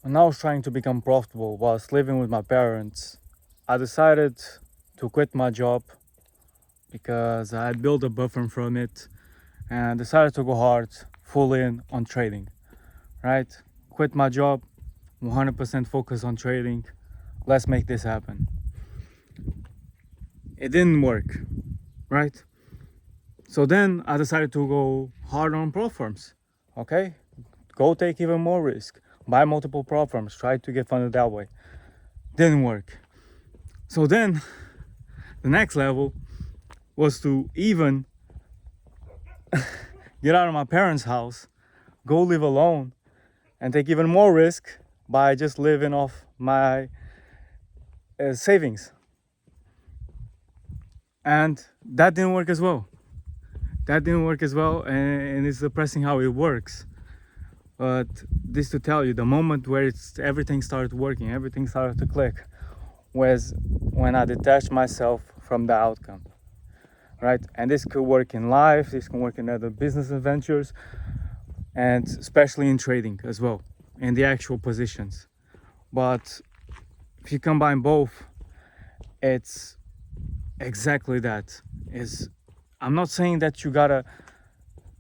when I was trying to become profitable whilst living with my parents, I decided to quit my job because I had built a buffer from it, and I decided to go hard, full in on trading, right? Quit my job, 100% focus on trading. Let's make this happen. It didn't work, right? So then I decided to go hard on prop firms. Okay, go take even more risk, buy multiple prop firms, try to get funded that way. Didn't work. So then the next level was to even get out of my parents' house, go live alone, and take even more risk by just living off my savings. And that didn't work as well. And it's depressing how it works. But this to tell you, the moment where everything started working, everything started to click, was when I detached myself from the outcome, right? And this could work in life, this can work in other business adventures, and especially in trading as well, in the actual positions. But if you combine both, it's exactly that. I'm not saying that you gotta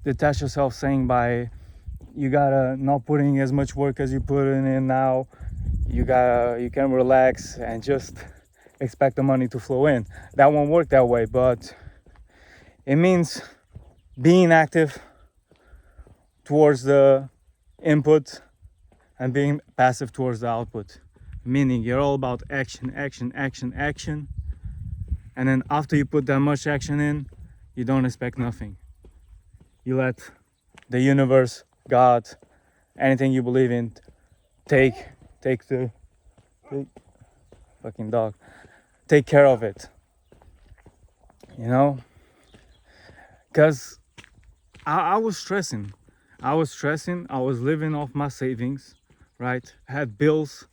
detach yourself, saying by you gotta not putting as much work as you put in now, you can relax and just expect the money to flow in. That won't work that way, but it means being active towards the input and being passive towards the output, meaning you're all about action, and then after you put that much action in, you don't expect nothing. You let the universe, God, anything you believe in, take fucking dog, take care of it, because I was stressing. I was living off my savings, right? I had bills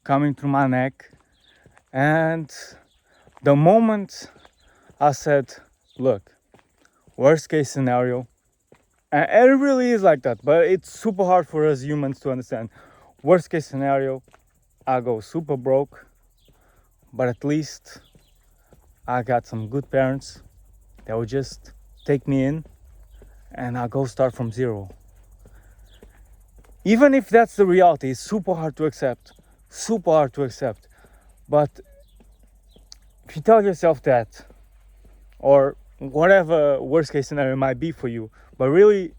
coming through my neck. And the moment I said, look, worst case scenario, and it really is like that, but it's super hard for us humans to understand. Worst case scenario, I go super broke, but at least I got some good parents that would just take me in and I go start from zero. Even if that's the reality, it's super hard to accept. But if you tell yourself that, or whatever worst case scenario might be for you, but really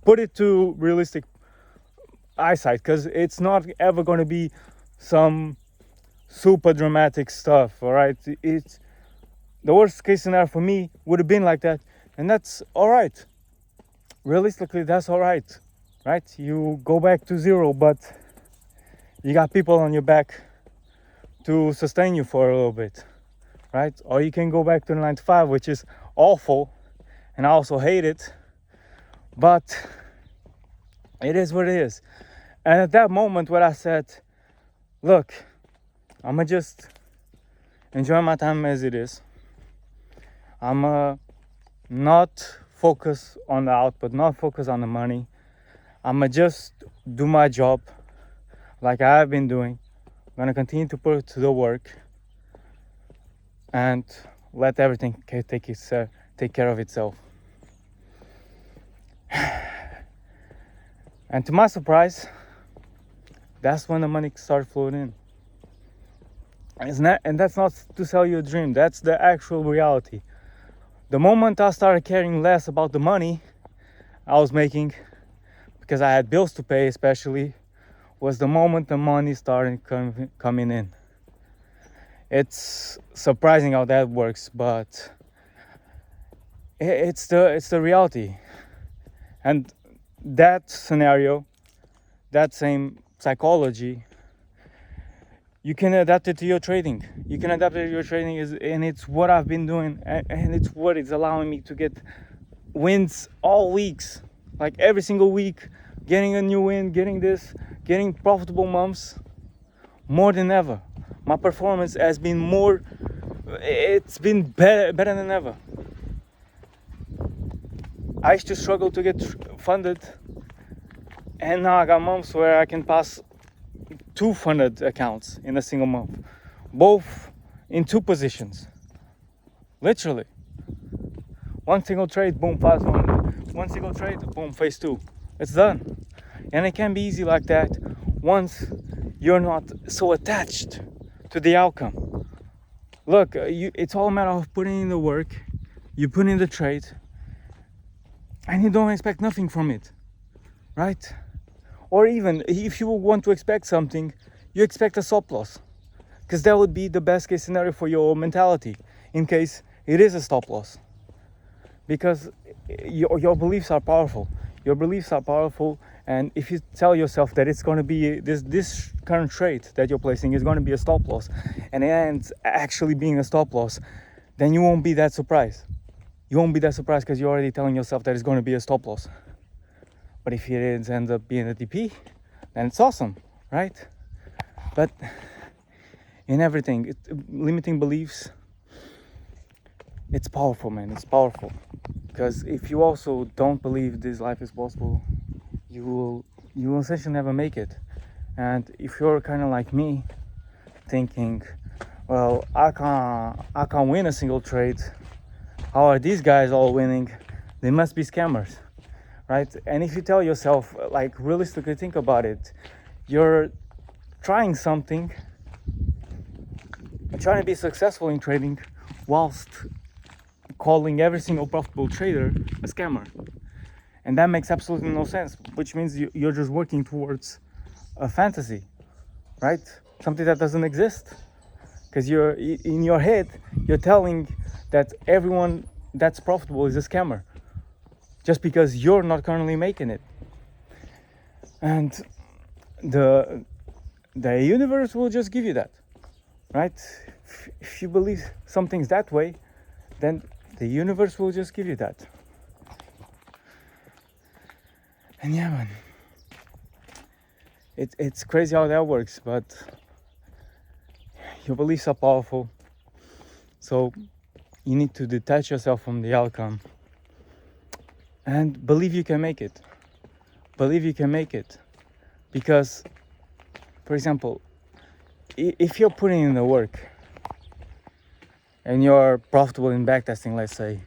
put it to realistic eyesight, because it's not ever going to be some super dramatic stuff, all right? It's the worst case scenario for me would have been like that, and that's all right. Realistically, that's all right? You go back to zero, but you got people on your back to sustain you for a little bit, right? Or you can go back to the 9 to 5, which is awful, and I also hate it, but it is what it is. And at that moment when I said, look, I'ma just enjoy my time as it is, I'ma not focus on the output, not focus on the money, I'ma just do my job like I have been doing. I'm gonna continue to put the work and let everything take care of itself. And to my surprise, that's when the money started flowing in. And that's not to sell you a dream, that's the actual reality. The moment I started caring less about the money I was making, because I had bills to pay especially, was the moment the money started coming in. It's surprising how that works, but it's the reality. And that scenario, that same psychology, you can adapt it to your trading. And it's what I've been doing, and it's what is allowing me to get wins all weeks, like every single week, getting a new win, getting profitable months, more than ever. My performance has been it's been better than ever. I used to struggle to get funded, and now I got months where I can pass 2 funded accounts in a single month, both in 2 positions. Literally. One single trade, boom, fast one. One single trade, boom, phase 2. It's done. And it can be easy like that once you're not so attached to the outcome. Look, it's all a matter of putting in the work, you put in the trade, and you don't expect nothing from it, right? Or even if you want to expect something, you expect a stop loss, because that would be the best case scenario for your mentality in case it is a stop loss. Because your beliefs are powerful. Your beliefs are powerful, and if you tell yourself that it's going to be this current trade that you're placing is going to be a stop loss, and it ends actually being a stop loss, then you won't be that surprised. You won't be that surprised because you're already telling yourself that it's going to be a stop loss. But if it ends up being a DP, then it's awesome, right? But in everything, limiting beliefs, it's powerful, man. It's powerful. Because if you also don't believe this life is possible, you will essentially never make it. And if you're kind of like me, thinking, well, I can't win a single trade. How are these guys all winning? They must be scammers, right? And if you tell yourself, like, realistically think about it, you're trying something, trying to be successful in trading, whilst calling every single profitable trader a scammer. And that makes absolutely no sense, which means you're just working towards a fantasy, right? Something that doesn't exist. Because you're in your head, you're telling that everyone that's profitable is a scammer, just because you're not currently making it. And the universe will just give you that, right? If you believe something's that way, then the universe will just give you that. And yeah, man, it's crazy how that works, but your beliefs are powerful, so you need to detach yourself from the outcome and believe you can make it. Believe you can make it. Because, for example, if you're putting in the work and you're profitable in backtesting, let's say,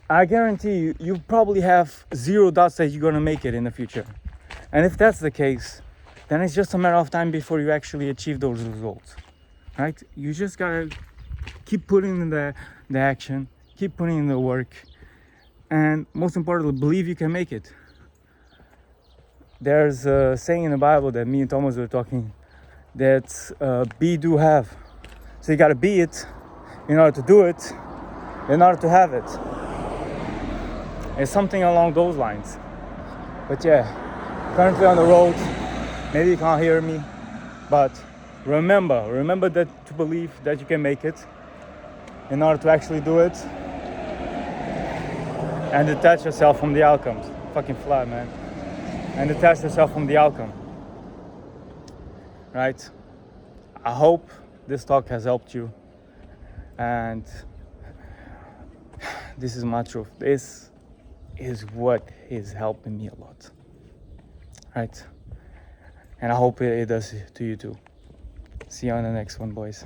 I guarantee you probably have 0 doubts that you're gonna make it in the future. And if that's the case, then it's just a matter of time before you actually achieve those results, right? You just gotta keep putting in the action, keep putting in the work, and most importantly, believe you can make it. There's a saying in the Bible that me and Thomas were talking, that's be, do, have. So you gotta be it in order to do it, in order to have it. It's something along those lines. But yeah, currently on the road, maybe you can't hear me, but remember that to believe that you can make it in order to actually do it, and detach yourself from the outcomes. Fucking fly, man. And detach yourself from the outcome, right? I hope this talk has helped you, and this is my truth. This is what is helping me a lot, right? And I hope it does to you too. See you on the next one, boys.